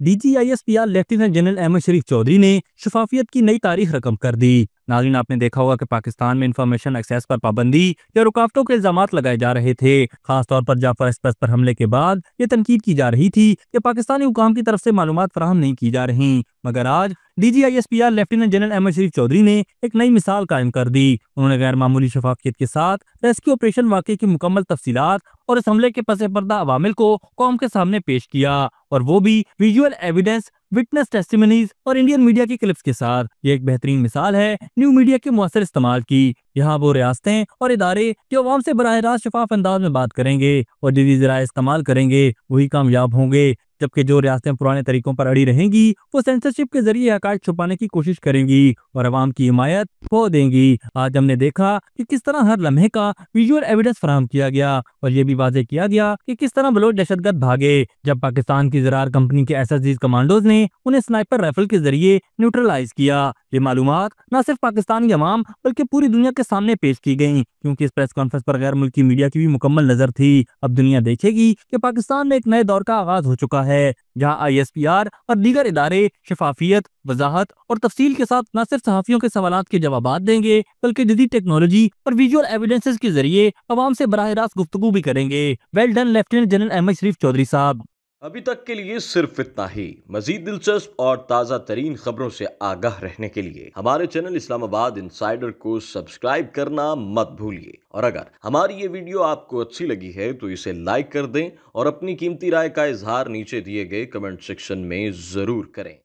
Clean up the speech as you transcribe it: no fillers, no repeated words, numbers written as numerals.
DGISPR lieutenant general Ahmed Sharif Chaudhary ने शफाफियत की नई तारीख रकम कर दी। नाज़रीन, आपने देखा होगा कि पाकिस्तान में इंफॉर्मेशन एक्सेस पर पाबंदी या रुकावटों के इल्जाम लगाए जा रहे थे। खासतौर पर जाफर एक्सप्रेस पर हमले के बाद ये तनकीद की जा रही थी कि पाकिस्तानी हुकाम की तरफ से मालूमात फराहम नहीं की जा रही, मगर आज DGISPR lieutenant general Ahmed Sharif Chaudhary ने एक नई मिसाल कायम कर दी। उन्होंने गैर मामूली शफाफियत के साथ रेस्क्यू ऑपरेशन वाक़े की मुकम्मल तफसीलात और इस हमले के पसे पर्दा अवामिल को कौम के सामने पेश किया, और वो भी विजुअल एविडेंस, विटनेस टेस्टिमनीज और इंडियन मीडिया की क्लिप्स के साथ। ये एक बेहतरीन मिसाल है न्यू मीडिया के मुअस्सर इस्तेमाल की। यहाँ वो रियासतें और इदारे जो अवाम से बराह रास्त शफाफ अंदाज में बात करेंगे और जदीद ज़राए इस्तेमाल करेंगे वही कामयाब होंगे, जबकि जो रियासतें पुराने तरीकों पर अड़ी रहेंगी वो सेंसरशिप के जरिए हक़ाइक़ छुपाने की कोशिश करेंगी और अवाम की हिमायत खो देंगी। आज हमने देखा कि किस तरह हर लम्हे का विजुअल एविडेंस फराहम किया गया और ये भी वाज़ेह किया गया कि किस तरह बलोच दहशतगर्द भागे जब पाकिस्तान की ज़रार कंपनी के SSG कमांडोज ने उन्हें स्नाइपर राइफल के जरिए न्यूट्रलाइज किया। ये मालूमात न सिर्फ पाकिस्तानी अवाम बल्कि पूरी दुनिया के सामने पेश की गई, क्योंकि इस प्रेस कॉन्फ्रेंस पर गैर मुल्की मीडिया की भी मुकम्मल नजर थी। अब दुनिया देखेगी कि पाकिस्तान में एक नए दौर का आगाज हो चुका है, जहां ISPR और दीगर इदारे शफाफियत, वजाहत और तफसील के साथ न सिर्फ सहाफियों के सवालात के जवाब देंगे बल्कि जदीद टेक्नोलॉजी और विजुअल एविडेंसेस के जरिए अवाम से बराह रास्त गुफ्तगू भी करेंगे। Well done lieutenant general Ahmed Sharif Chaudhry साहब। अभी तक के लिए सिर्फ इतना ही। मजीद दिलचस्प और ताज़ा तरीन खबरों से आगाह रहने के लिए हमारे चैनल इस्लामाबाद इंसाइडर को सब्सक्राइब करना मत भूलिए, और अगर हमारी ये वीडियो आपको अच्छी लगी है तो इसे लाइक कर दें और अपनी कीमती राय का इजहार नीचे दिए गए कमेंट सेक्शन में ज़रूर करें।